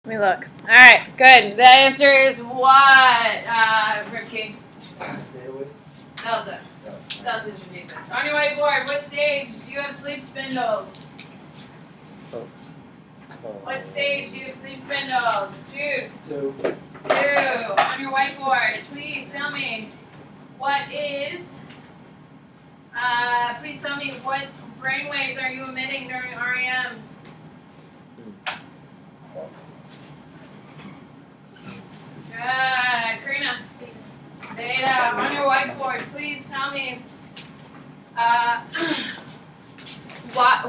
Let me look. All right, good. The answer is what, Ripkey? That was it. That was your deepest. On your whiteboard, what stage do you have sleep spindles? What stage do you have sleep spindles? Jude? 2. 2. On your whiteboard, please tell me please tell me what brainwaves are you emitting during REM? Good. Karina? Beta. On your whiteboard, please tell me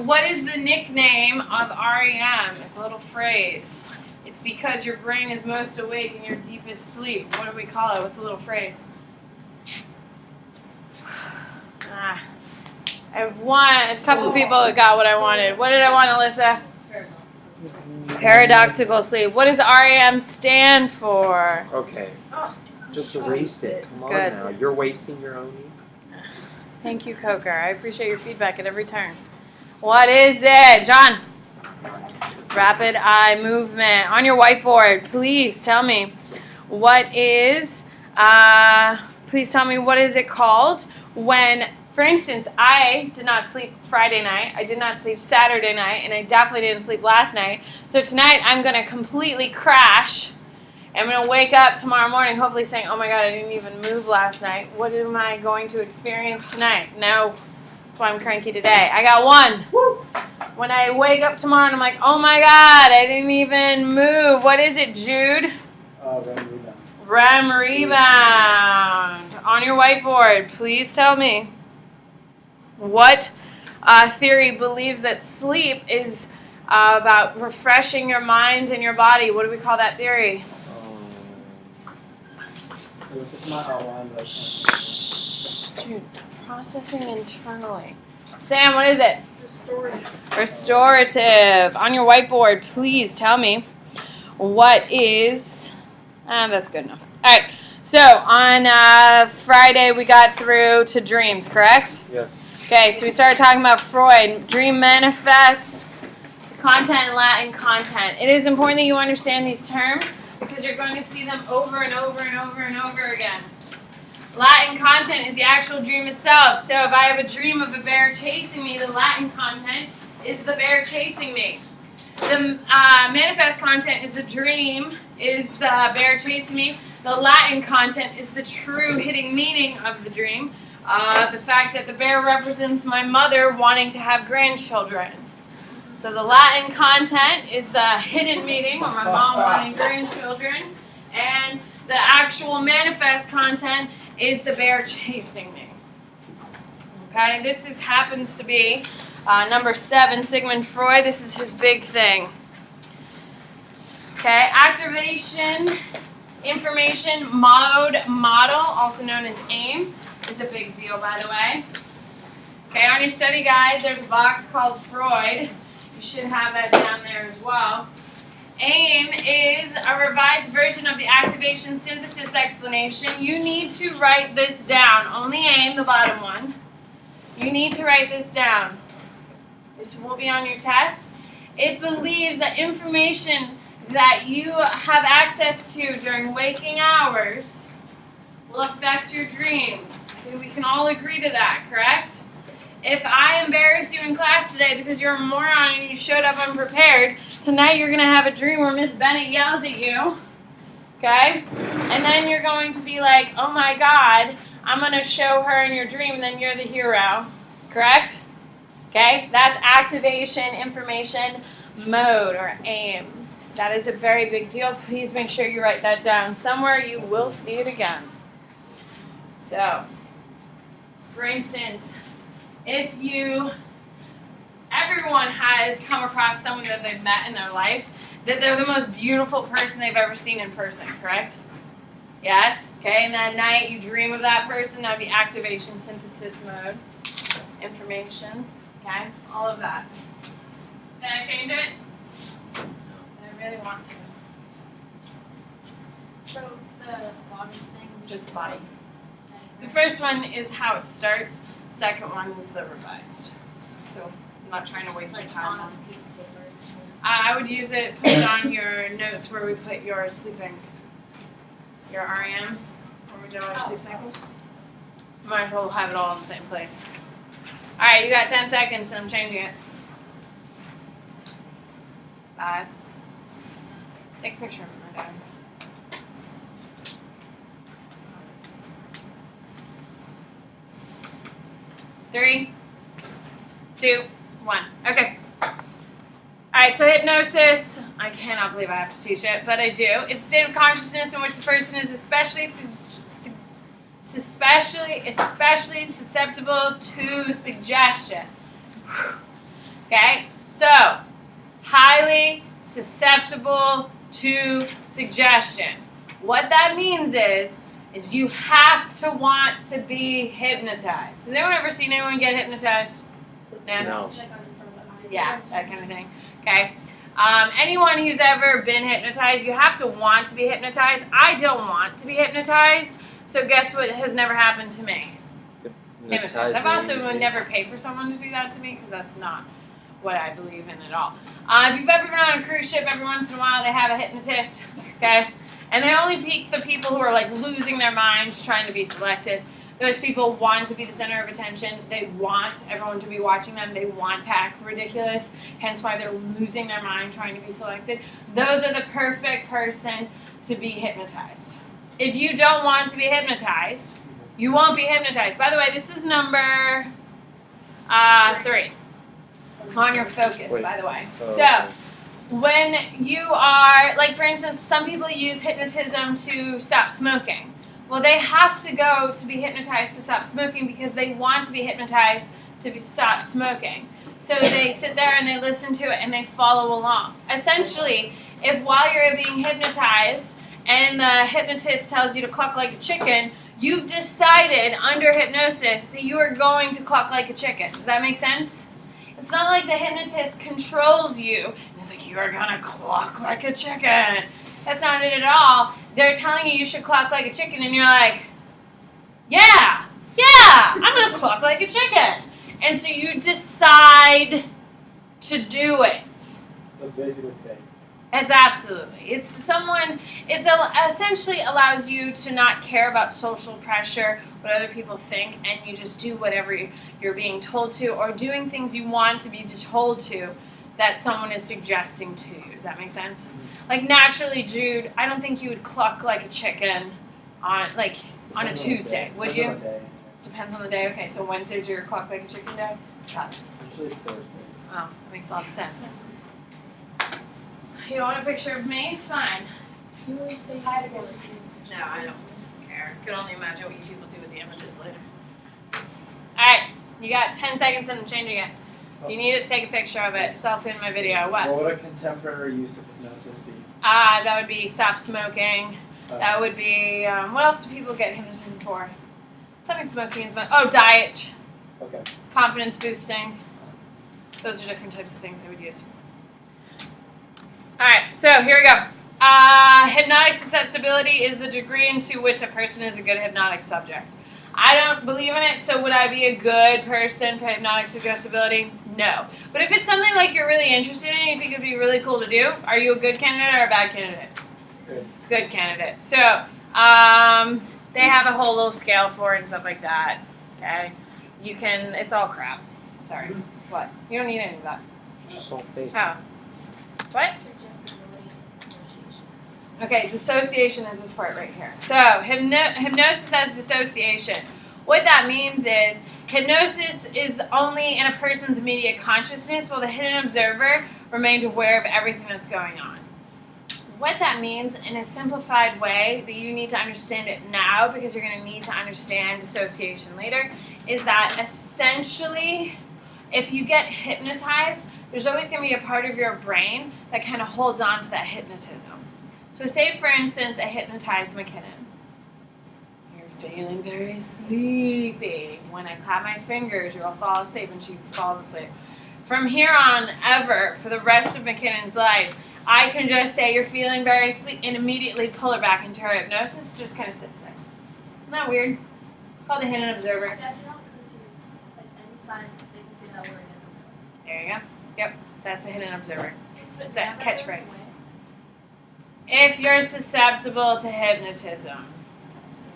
what is the nickname of REM? It's a little phrase. It's because your brain is most awake in your deepest sleep. What do we call it? What's the little phrase? I have a couple people that got what I wanted. What did I want, Alyssa? Paradoxical sleep. What does REM stand for? Okay. Just erased it. Come on Good. now. You're wasting your own ink. Thank you, Coker. I appreciate your feedback at every turn. What is it? John? Rapid eye movement. On your whiteboard, please tell me please tell me what is it called when, for instance, I did not sleep Friday night, I did not sleep Saturday night, and I definitely didn't sleep last night. So tonight I'm going to completely crash. I'm going to wake up tomorrow morning hopefully saying, oh my God, I didn't even move last night. What am I going to experience tonight? No. That's why I'm cranky today. I got 1. Woo! When I wake up tomorrow and I'm like, oh my God, I didn't even move. What is it, Jude? REM rebound. REM rebound. On your whiteboard, please tell me what theory believes that sleep is about refreshing your mind and your body. What do we call that theory? Shh, dude, processing internally. Sam, what is it? Restorative. On your whiteboard, please tell me what is... that's good enough. All right. So on Friday, we got through to dreams, correct? Yes. Okay, so we started talking about Freud. Dream manifest, content, and Latin content. It is important that you understand these terms because you're going to see them over and over and over and over again. Latin content is the actual dream itself. So if I have a dream of a bear chasing me, the Latin content is the bear chasing me. The manifest content is the dream, is the bear chasing me. The Latin content is the true hidden meaning of the dream. The fact that the bear represents my mother wanting to have grandchildren. So the Latin content is the hidden meaning, or my mom wanting grandchildren. And the actual manifest content is the bear chasing me. Okay, this happens to be number 7, Sigmund Freud. This is his big thing. Okay, activation, information, model, also known as AIM, is a big deal, by the way. Okay, on your study guide, there's a box called Freud. You should have that down there as well. AIM is a revised version of the activation synthesis explanation. You need to write this down. Only AIM, the bottom one. You need to write this down. This will be on your test. It believes that information that you have access to during waking hours will affect your dreams. We can all agree to that, correct? If I embarrassed you in class today because you're a moron and you showed up unprepared, tonight you're going to have a dream where Miss Bennett yells at you, okay? And then you're going to be like, oh my God, I'm going to show her in your dream, and then you're the hero, correct? Okay, that's activation information mode, or AIM. That is a very big deal. Please make sure you write that down somewhere. You will see it again. So, for instance, everyone has come across someone that they've met in their life, that they're the most beautiful person they've ever seen in person, correct? Yes? Okay, and that night you dream of that person, that would be activation synthesis mode. Information, okay? All of that. Can I change it? I really want to. So the bottom thing, Just body. The first one is how it starts. Second one is the revised. So I'm not trying to waste your time. on a piece of paper or something. I would use it, put it on your notes where we put your sleeping, your REM, where we do all your sleep cycles. Might as well have it all in the same place. Alright, you got 10 seconds and I'm changing it. 5. Take a picture of my dad. 3, 2, 1. Okay. Alright, so hypnosis, I cannot believe I have to teach it, but I do. It's a state of consciousness in which the person is especially susceptible to suggestion. Okay? So, highly susceptible to suggestion. What that means is you have to want to be hypnotized. Has anyone ever seen anyone get hypnotized? No. Yeah, that kind of thing. Okay. Anyone who's ever been hypnotized, you have to want to be hypnotized. I don't want to be hypnotized, so guess what has never happened to me? Hypnotized. I've also would never pay for someone to do that to me because that's not what I believe in at all. If you've ever been on a cruise ship, every once in a while they have a hypnotist, okay? And they only pick the people who are like losing their minds trying to be selected. Those people want to be the center of attention. They want everyone to be watching them. They want to act ridiculous, hence why they're losing their mind trying to be selected. Those are the perfect person to be hypnotized. If you don't want to be hypnotized, you won't be hypnotized. By the way, this is number 3 on your focus, by the way. So, when you are, like for instance, some people use hypnotism to stop smoking. Well, they have to go to be hypnotized to stop smoking because they want to be hypnotized to stop smoking. So they sit there and they listen to it and they follow along. Essentially, if while you're being hypnotized and the hypnotist tells you to cluck like a chicken, you've decided under hypnosis that you are going to cluck like a chicken. Does that make sense? It's not like the hypnotist controls you and it's like, you're gonna cluck like a chicken. That's not it at all. They're telling you should cluck like a chicken and you're like, yeah, I'm gonna cluck like a chicken. And so you decide to do it. So it's basically fake. It's absolutely. It's essentially allows you to not care about social pressure, what other people think, and you just do whatever you're being told to or doing things you want to be told to that someone is suggesting to you. Does that make sense? Mm-hmm. Like naturally, Jude, I don't think you would cluck like a chicken on a Tuesday, would you? Depends on the day. Okay, so Wednesday's your cluck like a chicken day? Got it. Usually it's Thursdays. Oh, that makes a lot of sense. You want a picture of me? Fine. You always say hi to girls. No, I don't care. I can only imagine what you people do with the images later. Alright, you got 10 seconds and I'm changing it. You need to take a picture of it. It's also in my video. What? What would a contemporary use of hypnosis be? That would be stop smoking. That would be, what else do people get hypnotism for? Stopping smoking is diet. Okay. Confidence boosting. Those are different types of things I would use. Alright, so here we go. Hypnotic susceptibility is the degree into which a person is a good hypnotic subject. I don't believe in it, so would I be a good person for hypnotic suggestibility? No. But if it's something like you're really interested in and you think it would be really cool to do, are you a good candidate or a bad candidate? Good. Good candidate. So, they have a whole little scale for it and stuff like that. Okay? It's all crap. Sorry. What? You don't need any of that. Just all fake. How? What? Suggestibility association. Okay, dissociation is this part right here. So, hypnosis as dissociation. What that means is, hypnosis is only in a person's immediate consciousness while the hidden observer remains aware of everything that's going on. What that means, in a simplified way, that you need to understand it now because you're going to need to understand dissociation later, is that essentially, if you get hypnotized, there's always going to be a part of your brain that kind of holds on to that hypnotism. So say, for instance, I hypnotized McKinnon. You're feeling very sleepy. When I clap my fingers, you'll fall asleep, and she falls asleep. From here on ever, for the rest of McKinnon's life, I can just say you're feeling very sleepy and immediately pull her back into her hypnosis. Just kind of sits there. Isn't that weird? It's called the hidden observer. That's not coaches. Like anytime they can say that word. There you go. Yep, that's a hidden observer. It's So it It's that never goes catchphrase. away? If you're susceptible to hypnotism. It's kinda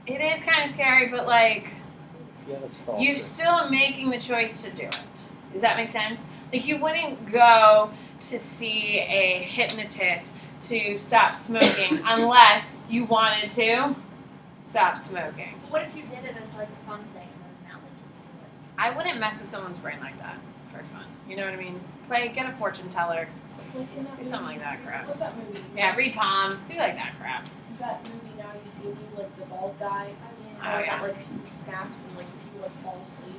scary. It is kind of scary, but like, If you have a stalker. you still are making the choice to do it. Does that make sense? Like, you wouldn't go to see a hypnotist to stop smoking unless you wanted to stop smoking. What if you did it as like a fun thing and then now like you I wouldn't mess with someone's brain like that for fun. You know what I mean? Like, get a fortune teller. Like in that Do something like that crap. What's that movie? Yeah, read palms. Do like that crap. That movie Now You See Me, like the bald guy. do it. Oh, yeah. That like he snaps and like people like fall asleep.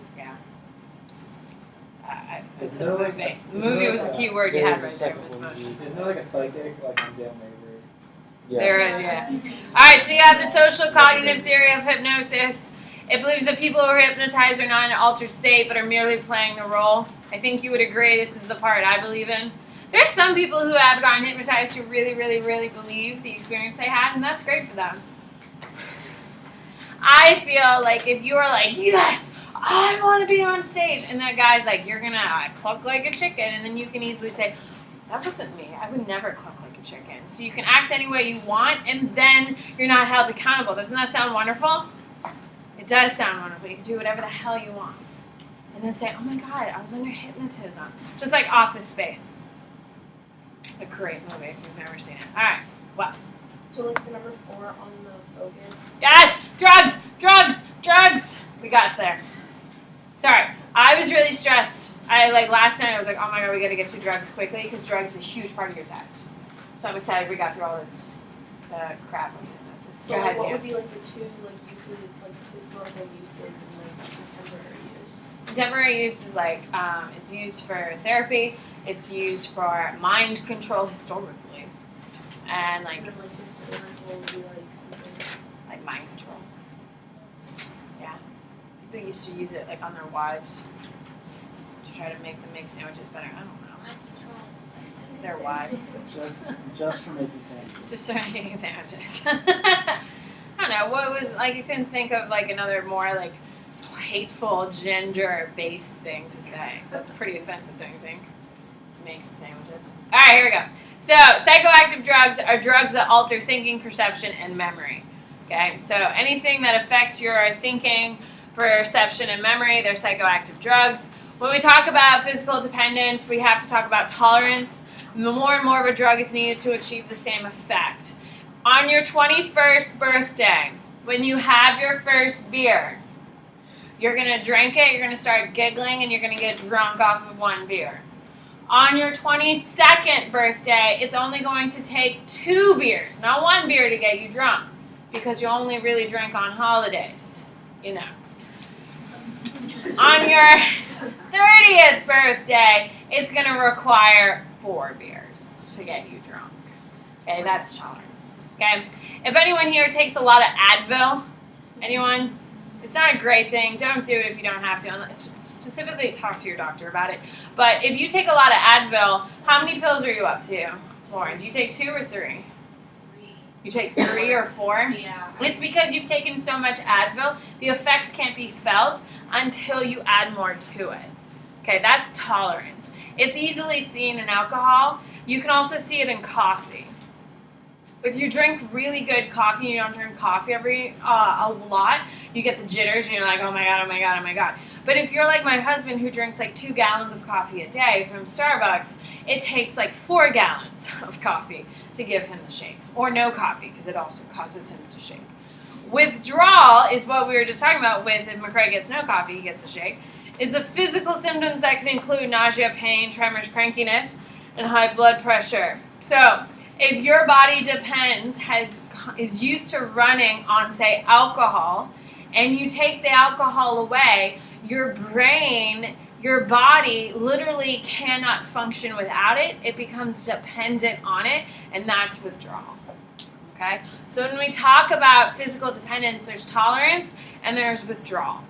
It's Isn't a there, like, movie. a- isn't Movie there, was like, the a- key word you there had was right a there, Miss second Motion. movie. Isn't there like a psychic, like on Dale Mayberry? There is, yeah. Alright, so you have the social cognitive theory of hypnosis. It believes that people who are hypnotized are not in an altered state, but are merely playing a role. I think you would agree this is the part I believe in. There's some people who have gotten hypnotized who really, really, really believe the experience they had, and that's great for them. I feel like if you are like, yes, I want to be on stage, and that guy's like, you're going to cluck like a chicken, and then you can easily say, that wasn't me. I would never cluck like a chicken. So you can act any way you want, and then you're not held accountable. Doesn't that sound wonderful? It does sound wonderful. You can do whatever the hell you want. And then say, oh my God, I was under hypnotism. Just like Office Space. A great movie if you've never seen it. All right. Well. So like the number 4 on the focus. Yes! Drugs! Drugs! Drugs! We got there. Sorry. I was really stressed. Last night I was like, oh my God, we gotta get to drugs quickly because drugs is a huge part of your test. So I'm excited we got through all this crap on hypnosis. So Go like, ahead, what Dan. would be like the 2 like usage, like historical usage and like contemporary use? Contemporary use is like, it's used for therapy. It's used for mind control historically. And like And then like historical would be like something. like mind control. Yeah. People used to use it like on their wives to try to make them make sandwiches better. I don't know. Mind control. Their wives. Just for making sandwiches. Just for making sandwiches. I don't know. What was like I couldn't think of like another more like hateful gender based thing to say. That's pretty offensive, don't you think? Making sandwiches. Alright, here we go. So, psychoactive drugs are drugs that alter thinking, perception, and memory. Okay, so anything that affects your thinking, perception, and memory, they're psychoactive drugs. When we talk about physical dependence, we have to talk about tolerance. More and more of a drug is needed to achieve the same effect. On your 21st birthday, when you have your first beer, you're going to drink it, you're going to start giggling, and you're going to get drunk off of one beer. On your 22nd birthday, it's only going to take 2 beers, not 1 beer to get you drunk, because you only really drink on holidays, you know. On your 30th birthday, it's going to require 4 beers to get you drunk. Okay, that's tolerance. Okay, if anyone here takes a lot of Advil, anyone? It's not a great thing. Don't do it if you don't have to. Unless specifically talk to your doctor about it. But if you take a lot of Advil, how many pills are you up to, Lauren? Do you take 2 or 3? 3. You take 3 or 4? Yeah. It's because you've taken so much Advil, the effects can't be felt until you add more to it. Okay, that's tolerance. It's easily seen in alcohol. You can also see it in coffee. If you drink really good coffee and you don't drink coffee a lot, you get the jitters and you're like, oh my God, oh my God, oh my God. But if you're like my husband who drinks like 2 gallons of coffee a day from Starbucks, it takes like 4 gallons of coffee to give him the shakes. Or no coffee, because it also causes him to shake. Withdrawal is what we were just talking about with if McCrae gets no coffee, he gets a shake, is the physical symptoms that can include nausea, pain, tremors, crankiness, and high blood pressure. So if your body is used to running on, say, alcohol, and you take the alcohol away, your brain, your body literally cannot function without it. It becomes dependent on it, and that's withdrawal. Okay? So when we talk about physical dependence, there's tolerance and there's withdrawal.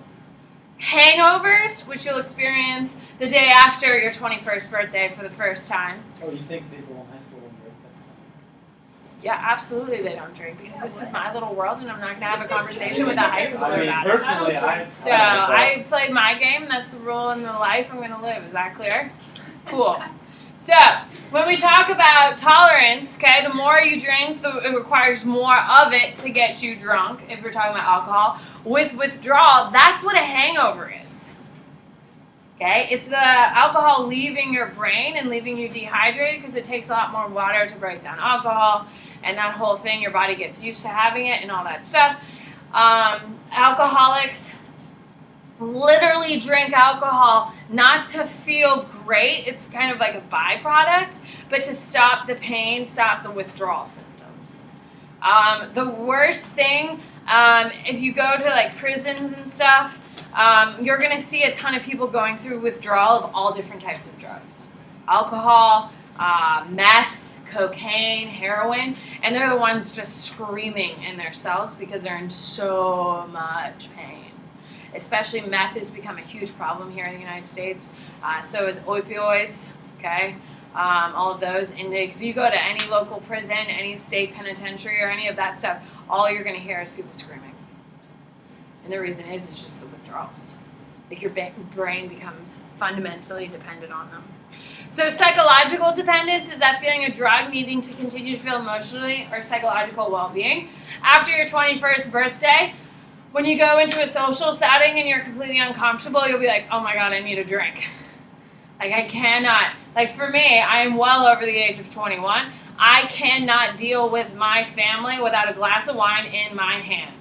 Hangovers, which you'll experience the day after your 21st birthday for the first time. Oh, you think people in high school don't drink? That's fine. Yeah, absolutely they don't drink because this is my little world and I'm not going to have a conversation with a high schooler I mean, about it. personally, So I played my game and that's the rule in the life I'm going to live. Is that clear? Cool. So, when we talk about tolerance, okay, the more you drink, it requires more of it to get you drunk, if we're talking about alcohol. With withdrawal, that's what a hangover is. Okay, it's the alcohol leaving your brain and leaving you dehydrated because it takes a lot more water to break down alcohol and that whole thing. Your body gets used to having it and all that stuff. Alcoholics literally drink alcohol not to feel great. It's kind of like a byproduct, but to stop the pain, stop the withdrawal symptoms. The worst thing, if you go to like prisons and stuff, you're going to see a ton of people going through withdrawal of all different types of drugs. Alcohol, meth, cocaine, heroin, and they're the ones just screaming in their cells because they're in so much pain. Especially meth has become a huge problem here in the United States. So is opioids, okay? All of those. And if you go to any local prison, any state penitentiary, or any of that stuff, all you're going to hear is people screaming. And the reason is it's just the withdrawals. Like your brain becomes fundamentally dependent on them. So psychological dependence is that feeling a drug needing to continue to feel emotionally or psychological well-being. After your 21st birthday, when you go into a social setting and you're completely uncomfortable, you'll be like, oh my God, I need a drink. Like I cannot, like for me, I am well over the age of 21. I cannot deal with my family without a glass of wine in my hand.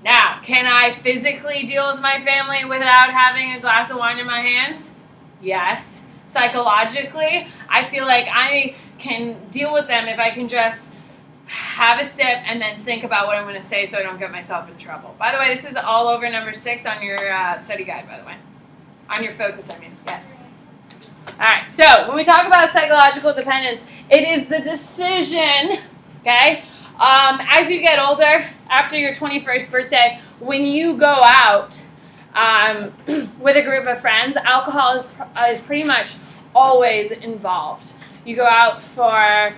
Now, can I physically deal with my family without having a glass of wine in my hands? Yes. Psychologically, I feel like I can deal with them if I can just have a sip and then think about what I'm going to say so I don't get myself in trouble. By the way, this is all over number 6 on your study guide, by the way. On your focus, I mean. Yes. All right, so when we talk about psychological dependence, it is the decision, okay, as you get older, after your 21st birthday, when you go out with a group of friends, alcohol is pretty much always involved. You go out for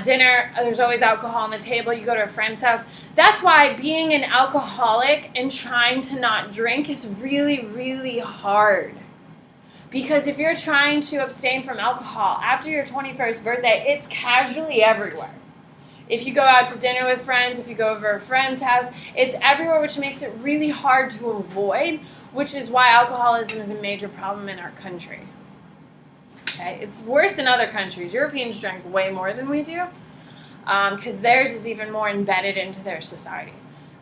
dinner, there's always alcohol on the table. You go to a friend's house. That's why being an alcoholic and trying to not drink is really, really hard. Because if you're trying to abstain from alcohol after your 21st birthday, it's casually everywhere. If you go out to dinner with friends, if you go over a friend's house, it's everywhere, which makes it really hard to avoid, which is why alcoholism is a major problem in our country. Okay? It's worse in other countries. Europeans drink way more than we do because theirs is even more embedded into their society.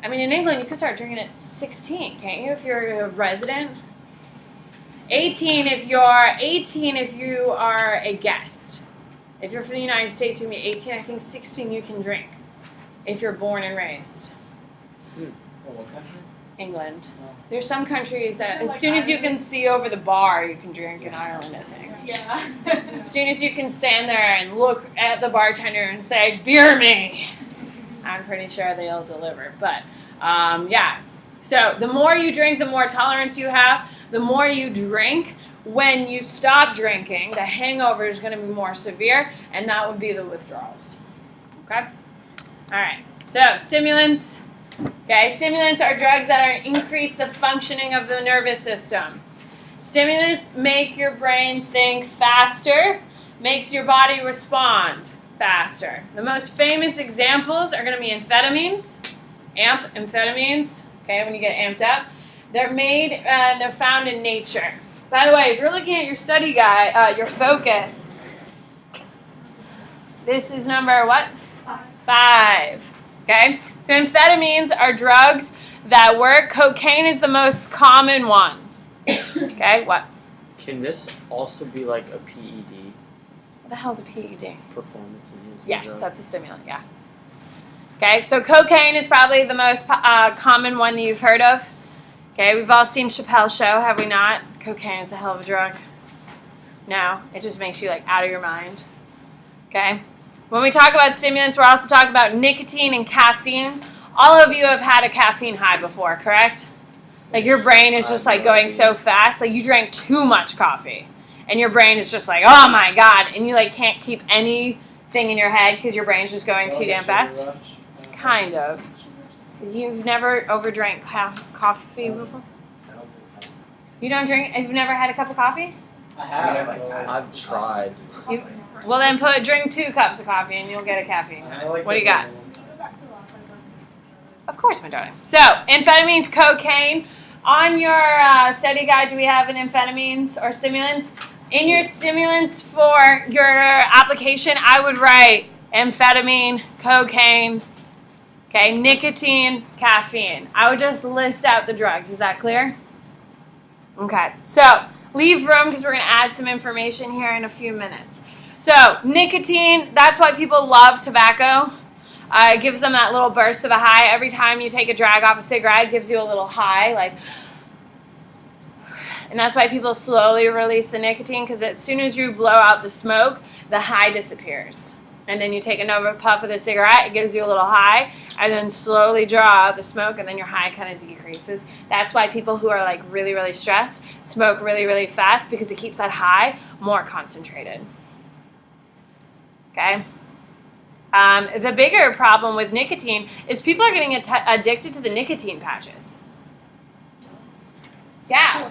I mean, in England, you can start drinking at 16, can't you, if you're a resident? 18 if you are a guest. If you're from the United States, you can be 18. I think 16 you can drink if you're born and raised. What country? England. Oh. There's some countries that Is it as like soon as you Ireland? can see over the bar, you can drink in Ireland, I think. Yeah. As soon as you can stand there and look at the bartender and say, beer me, I'm pretty sure they'll deliver. But, yeah. So the more you drink, the more tolerance you have. The more you drink, when you stop drinking, the hangover is going to be more severe, and that would be the withdrawals. Okay? All right. So stimulants. Okay, stimulants are drugs that increase the functioning of the nervous system. Stimulants make your brain think faster, makes your body respond faster. The most famous examples are going to be amphetamines, amphetamines, okay, when you get amped up. They're made and they're found in nature. By the way, if you're looking at your study guide, your focus, this is number what? 5. Okay? So amphetamines are drugs that work. Cocaine is the most common one. Okay, what? Can this also be like a PED? What the hell is a PED? Performance enhancing Yes, drug? that's a stimulant, yeah. Okay, so cocaine is probably the most common one that you've heard of. Okay, we've all seen Chappelle's Show, have we not? Cocaine is a hell of a drug. No, it just makes you like out of your mind. Okay? When we talk about stimulants, we're also talking about nicotine and caffeine. All of you have had a caffeine high before, correct? Like your brain is just like going so fast. Like you drank too much coffee. And your brain is just like, oh my God. And you like can't keep anything in your head because your brain's just going too damn fast. Kind of. You've never overdrank coffee before? You don't drink? You've never had a cup of coffee? I have. like that. I've tried. Well, then drink 2 cups of coffee and you'll get a caffeine. I like What do the you got? one. Can you go back to the last slide so I can take a picture Of course, my darling. So, amphetamines, cocaine. On your study guide, do we have an amphetamines or stimulants? In your stimulants for your application, I would write amphetamine, cocaine, okay, nicotine, caffeine. I would just list out the drugs. Is that clear? Okay. So, leave room because we're going to add some information here in a few minutes. So, nicotine, that's why people love tobacco. It gives them that little burst of a high. Every time you take a drag off a cigarette, it gives you a little high, like, and that's why people slowly release the nicotine, because as soon as you blow out the smoke, the high disappears. And then you take another puff of the cigarette, it gives you a little high, and then slowly draw out the smoke, and then your high kind of decreases. That's why people who are like really, really stressed smoke really, really fast, because it keeps that high more concentrated. Okay? The bigger problem with nicotine is people are getting addicted to the nicotine patches. Yeah.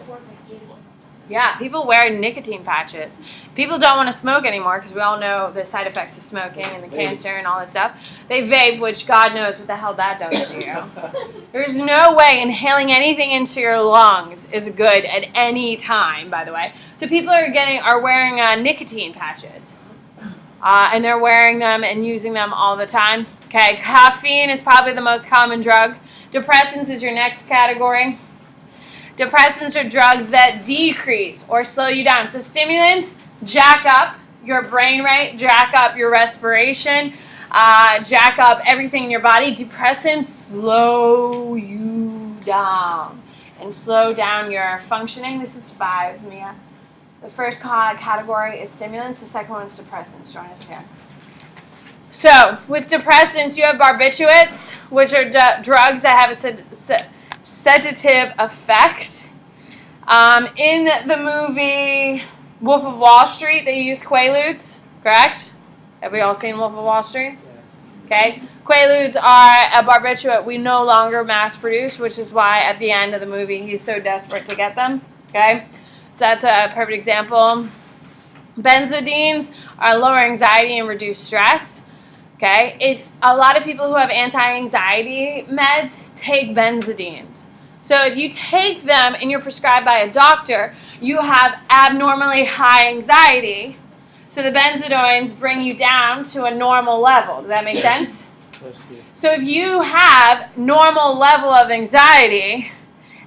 Yeah, people wear nicotine patches. People don't want to smoke anymore because we all know the side effects of smoking and the cancer and all that stuff. They vape, which God knows what the hell that does to you. There's no way inhaling anything into your lungs is good at any time, by the way. So people are wearing nicotine patches. And they're wearing them and using them all the time. Okay, caffeine is probably the most common drug. Depressants is your next category. Depressants are drugs that decrease or slow you down. So stimulants jack up your brain rate, jack up your respiration, jack up everything in your body. Depressants slow you down and slow down your functioning. This is 5, Mia. The first category is stimulants. The second one is depressants. Join us here. So with depressants, you have barbiturates, which are drugs that have a sedative effect. In the movie Wolf of Wall Street, they use Quaaludes, correct? Have we all seen Wolf of Wall Street? Yes. Okay. Quaaludes are a barbiturate we no longer mass produce, which is why at the end of the movie he's so desperate to get them. Okay. So that's a perfect example. Benzodiazepines are lower anxiety and reduce stress. Okay. If a lot of people who have anti-anxiety meds take benzodiazepines. So if you take them and you're prescribed by a doctor, you have abnormally high anxiety. So the benzodiazepines bring you down to a normal level. Does that make sense? So if you have normal level of anxiety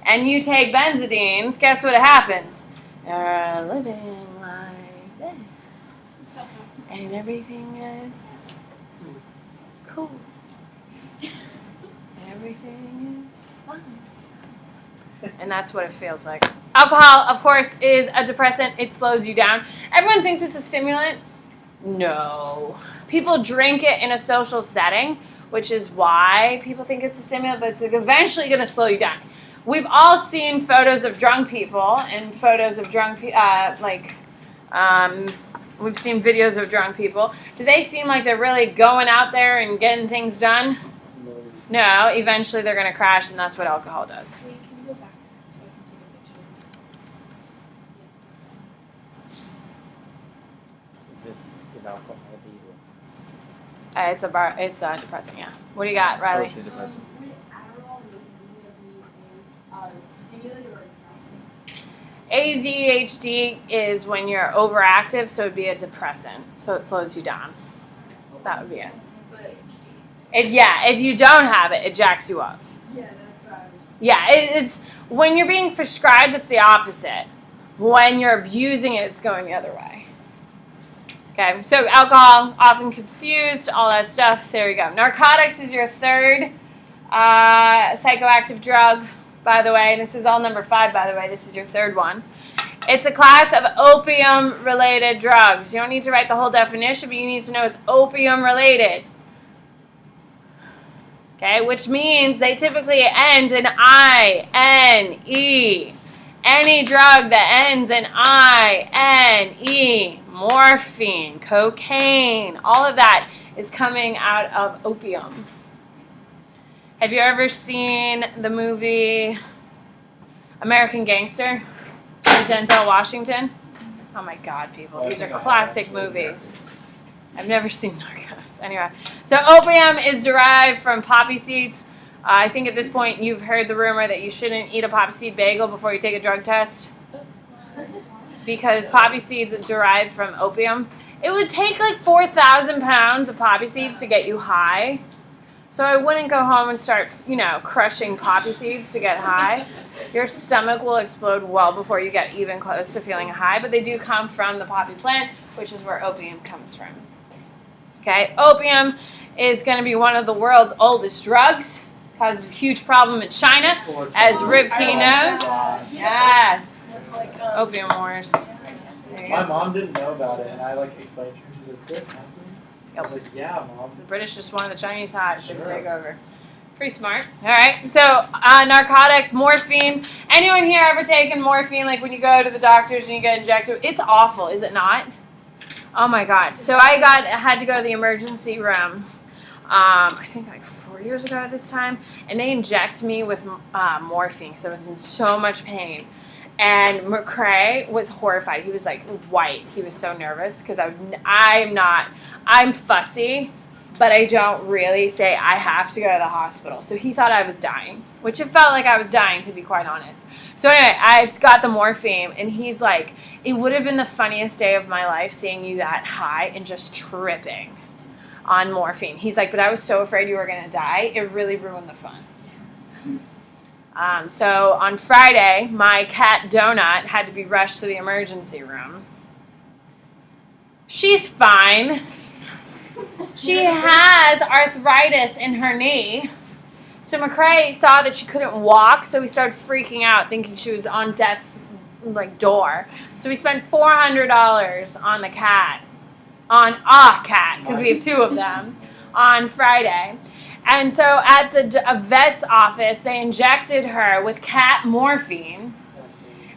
and you take benzodiazepines, guess what happens? You're living like this. And everything is cool. Everything is fine. And that's what it feels like. Alcohol, of course, is a depressant. It slows you down. Everyone thinks it's a stimulant. No. People drink it in a social setting, which is why people think it's a stimulant, but it's eventually going to slow you down. We've all seen photos of drunk people and photos of drunk people, we've seen videos of drunk people. Do they seem like they're really going out there and getting things done? No, eventually they're going to crash, and that's what alcohol does. Wait, can you go back so I can take a picture? Is alcohol the It's a depressant, yeah. What do you got, Riley? it's a depressant. Would Adderall be stimulant or depressant? ADHD is when you're overactive, so it would be a depressant. So it slows you down. That would be it. But If you don't have it, it jacks you up. yeah, that's what I was. Yeah, it's when you're being prescribed, it's the opposite. When you're abusing it, it's going the other way. Okay, so alcohol, often confused, all that stuff. There you go. Narcotics is your third psychoactive drug, by the way. This is all number 5, by the way. This is your third one. It's a class of opium-related drugs. You don't need to write the whole definition, but you need to know it's opium-related. Okay, which means they typically end in I-N-E. Any drug that ends in I-N-E, morphine, cocaine, all of that is coming out of opium. Have you ever seen the movie American Gangster with Denzel Washington? Oh my God, people. I These are think I have classic seen movies. that. I've never seen Narcos. Anyway, so opium is derived from poppy seeds. I think at this point you've heard the rumor that you shouldn't eat a poppy seed bagel before you take a drug test because poppy seeds are derived from opium. It would take like 4,000 pounds of poppy seeds to get you high. So I wouldn't go home and start, crushing poppy seeds to get high. Your stomach will explode well before you get even close to feeling high, but they do come from the poppy plant, which is where opium comes from. Okay, opium is going to be one of the world's oldest drugs. Causes a huge problem in China, as Ripkey knows. Yes, opium wars. There you My go. mom didn't know about it, and I explained to her. She's like, "This happened?" I was like, "Yeah, mom." The British just wanted the Chinese hot to Sure. take over. Pretty smart. All right. So narcotics, morphine. Anyone here ever taken morphine? Like when you go to the doctors and you get injected? It's awful, is it not? Oh my God. So I had to go to the emergency room. I think 4 years ago at this time, and they inject me with morphine because I was in so much pain. And McCrae was horrified. He was white. He was so nervous because I'm fussy, but I don't really say I have to go to the hospital. So he thought I was dying, which it felt like I was dying, to be quite honest. So anyway, I got the morphine, and he's like, it would have been the funniest day of my life seeing you that high and just tripping on morphine. He's like, but I was so afraid you were going to die. It really ruined the fun. So on Friday, my cat Donut had to be rushed to the emergency room. She's fine. She has arthritis in her knee. So McCrae saw that she couldn't walk, so he started freaking out, thinking she was on death's door. So we spent $400 on the cat, on a cat, because we have two of them, on Friday. And so at the vet's office, they injected her with cat morphine,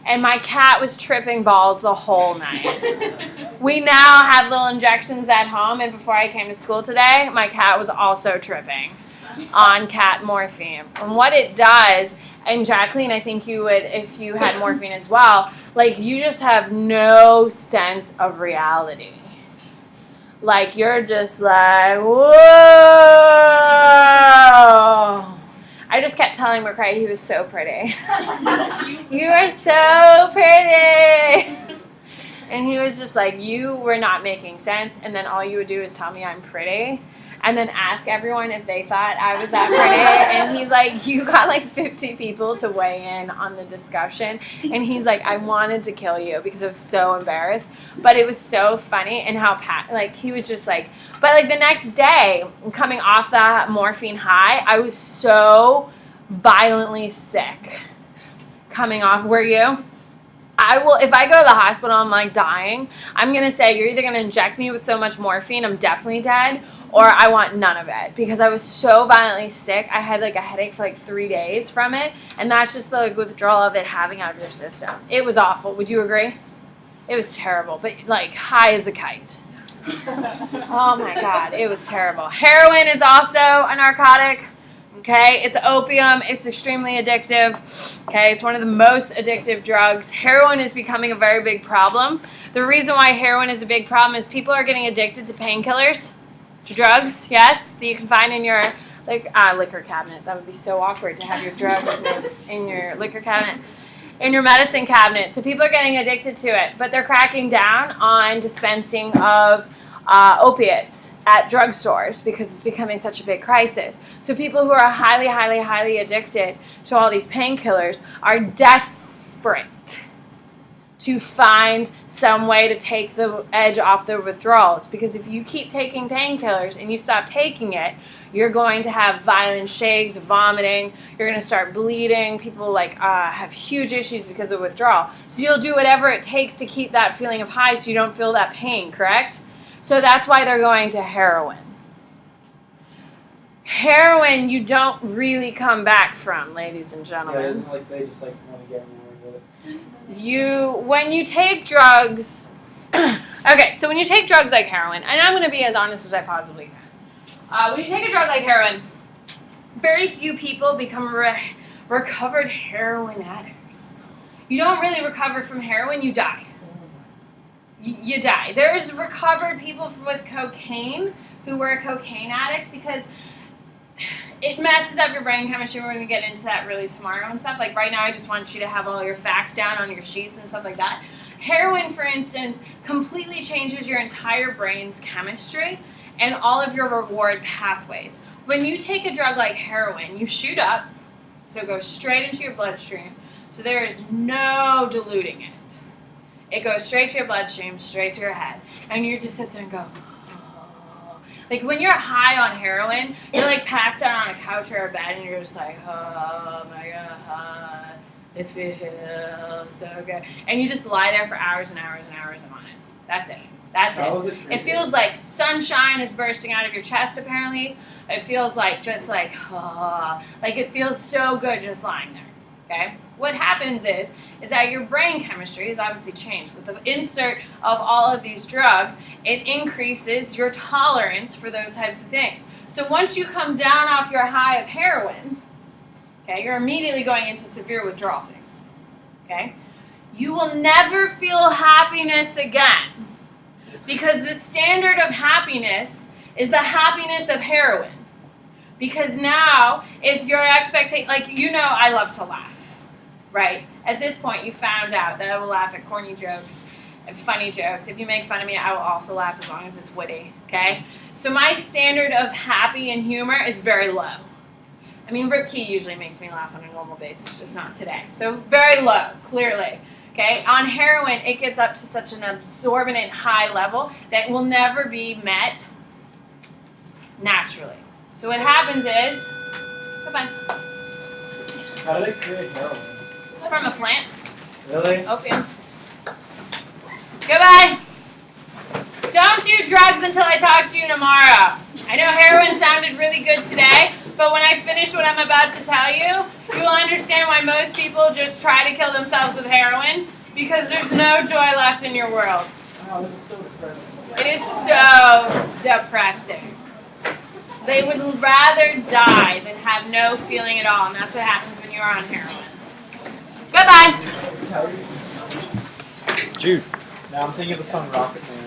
and my cat was tripping balls the whole night. We now have little injections at home, and before I came to school today, my cat was also tripping on cat morphine. And what it does, and Jacqueline, I think you would, if you had morphine as well, you just have no sense of reality. You're just whoa. I just kept telling McCrae he was so pretty. You are so pretty. And he was just you were not making sense. And then all you would do is tell me I'm pretty. And then ask everyone if they thought I was that pretty. And he's like, you got 50 people to weigh in on the discussion. And he's like, I wanted to kill you because I was so embarrassed. But it was so funny. And how, he was just but the next day, coming off that morphine high, I was so violently sick coming off. Were you? If I go to the hospital, I'm dying, I'm going to say, you're either going to inject me with so much morphine, I'm definitely dead, or I want none of it, because I was so violently sick. I had a headache for 3 days from it, and that's just the withdrawal of it having out of your system. It was awful. Would you agree? It was terrible, but high as a kite. Oh my God, it was terrible. Heroin is also a narcotic. Okay, it's opium. It's extremely addictive. Okay, it's one of the most addictive drugs. Heroin is becoming a very big problem. The reason why heroin is a big problem is people are getting addicted to painkillers, to drugs, yes, that you can find in your liquor cabinet. That would be so awkward to have your drugs in your liquor cabinet, in your medicine cabinet. So people are getting addicted to it, but they're cracking down on dispensing of opiates at drugstores because it's becoming such a big crisis. So people who are highly, highly, highly addicted to all these painkillers are desperate to find some way to take the edge off their withdrawals. Because if you keep taking painkillers and you stop taking it, you're going to have violent shakes, vomiting, you're going to start bleeding. People have huge issues because of withdrawal. So you'll do whatever it takes to keep that feeling of high so you don't feel that pain, correct? So that's why they're going to heroin. Heroin, you don't really come back from, ladies and Yeah, gentlemen. it isn't they just want to get more with it. When you take drugs, okay, so when you take drugs like heroin, and I'm going to be as honest as I possibly can. When you take a drug like heroin, very few people become recovered heroin addicts. You don't really recover from heroin, you die. you die. There's recovered people with cocaine who were cocaine addicts because it messes up your brain chemistry. We're going to get into that really tomorrow and stuff. Like right now, I just want you to have all your facts down on your sheets and stuff like that. Heroin, for instance, completely changes your entire brain's chemistry and all of your reward pathways. When you take a drug like heroin, you shoot up, so it goes straight into your bloodstream. So there is no diluting it. It goes straight to your bloodstream, straight to your head. And you just sit there and go, oh. Like when you're high on heroin, you're like passed out on a couch or a bed and you're just like, oh my God, it feels so good. And you just lie there for hours and hours and hours on it. That's it. That's it. It feels like sunshine is bursting out of your chest apparently. It feels like just like it feels so good just lying there. Okay? What happens is that your brain chemistry is obviously changed. With the insert of all of these drugs, it increases your tolerance for those types of things. So once you come down off your high of heroin, okay, you're immediately going into severe withdrawal things. Okay? You will never feel happiness again because the standard of happiness is the happiness of heroin. Because now, if your expectation, like, you know I love to laugh. Right? At this point, you found out that I will laugh at corny jokes and funny jokes. If you make fun of me, I will also laugh as long as it's witty. Okay? So my standard of happy and humor is very low. I mean, Rip Key usually makes me laugh on a normal basis, just not today. So very low, clearly. Okay? On heroin, it gets up to such an absorbent high level that will never be met naturally. So what happens is, goodbye. How do they create heroin? It's from a plant. Really? Opium. Goodbye. Don't do drugs until I talk to you tomorrow. I know heroin sounded really good today, but when I finish what I'm about to tell you, you will understand why most people just try to kill themselves with heroin, because there's no joy left in your world. Wow, this is so depressing. It is so depressing. They would rather die than have no feeling at all, and that's what happens when you're on heroin. Goodbye. How are you? Jude. Now I'm thinking of the song Rocket Man.